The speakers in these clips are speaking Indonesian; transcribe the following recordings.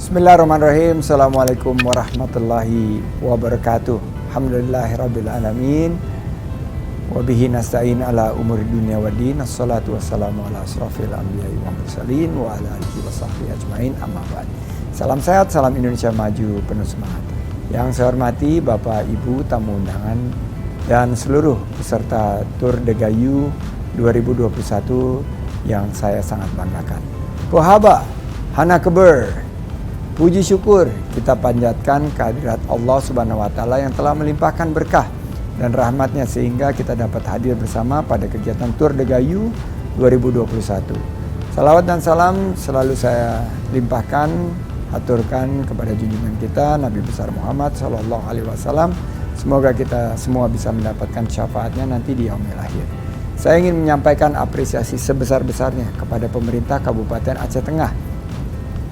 Bismillahirrahmanirrahim. Assalamualaikum warahmatullahi wabarakatuh. Alhamdulillahirabbil alamin. Wa bihi nasta'in ala umuri dunya waddin. Assalatu wassalamu ala asrofil anbiya'i wal mursalin wa ala alihi wa sahbihi ajmain, amma ba'd. Salam sehat, salam Indonesia maju, penuh semangat. Yang saya hormati Bapak Ibu tamu undangan dan seluruh peserta Tour de Gayo 2021 yang saya sangat banggakan. Pohaba, hana keber. Puji syukur kita panjatkan kehadirat Allah Subhanahu wa Ta'ala yang telah melimpahkan berkah dan rahmatnya sehingga kita dapat hadir bersama pada kegiatan Tour de Gayo 2021. Salawat dan salam selalu saya limpahkan, aturkan kepada junjungan kita Nabi besar Muhammad Sallallahu Alaihi Wasallam. Semoga kita semua bisa mendapatkan syafaatnya nanti di yaumil akhir. Saya ingin menyampaikan apresiasi sebesar-besarnya kepada pemerintah Kabupaten Aceh Tengah,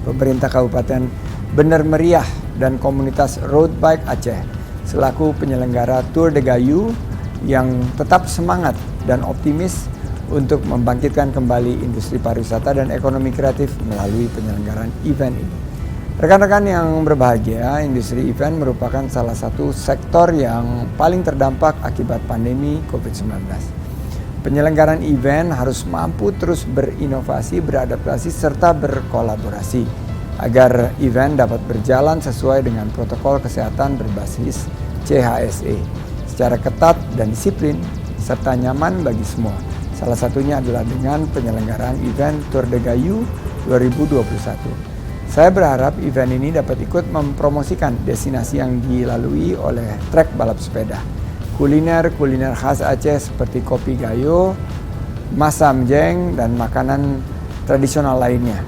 pemerintah Kabupaten Bener Meriah, dan komunitas Road Bike Aceh selaku penyelenggara Tour de Gayo yang tetap semangat dan optimis untuk membangkitkan kembali industri pariwisata dan ekonomi kreatif melalui penyelenggaraan event ini. Rekan-rekan yang berbahagia, industri event merupakan salah satu sektor yang paling terdampak akibat pandemi COVID-19. Penyelenggaraan event harus mampu terus berinovasi, beradaptasi, serta berkolaborasi agar event dapat berjalan sesuai dengan protokol kesehatan berbasis CHSE secara ketat dan disiplin serta nyaman bagi semua. Salah satunya adalah dengan penyelenggaraan event Tour de Gayo 2021. Saya berharap event ini dapat ikut mempromosikan destinasi yang dilalui oleh trek balap sepeda, kuliner khas Aceh seperti kopi gayo, masam jeng, dan makanan tradisional lainnya,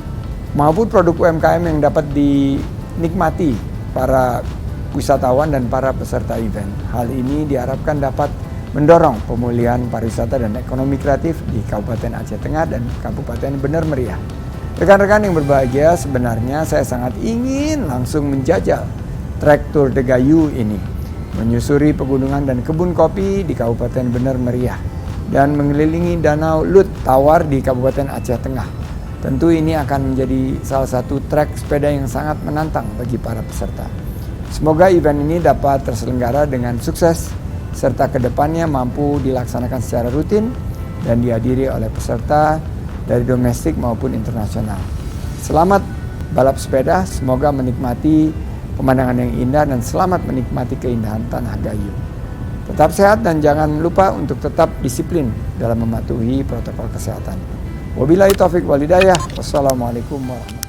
maupun produk UMKM yang dapat dinikmati para wisatawan dan para peserta event. Hal ini diharapkan dapat mendorong pemulihan pariwisata dan ekonomi kreatif di Kabupaten Aceh Tengah dan Kabupaten Bener Meriah. Rekan-rekan yang berbahagia, sebenarnya saya sangat ingin langsung menjajal trek Tour de Gayo ini, menyusuri pegunungan dan kebun kopi di Kabupaten Bener Meriah, dan mengelilingi Danau Lut Tawar di Kabupaten Aceh Tengah. Tentu ini akan menjadi salah satu trek sepeda yang sangat menantang bagi para peserta. Semoga event ini dapat terselenggara dengan sukses, serta kedepannya mampu dilaksanakan secara rutin dan dihadiri oleh peserta dari domestik maupun internasional. Selamat balap sepeda, semoga menikmati pemandangan yang indah dan selamat menikmati keindahan Tanah Gayo. Tetap sehat dan jangan lupa untuk tetap disiplin dalam mematuhi protokol kesehatan. Wabillahi taufik wal hidayah. Wassalamualaikum warahmatullahi wabarakatuh.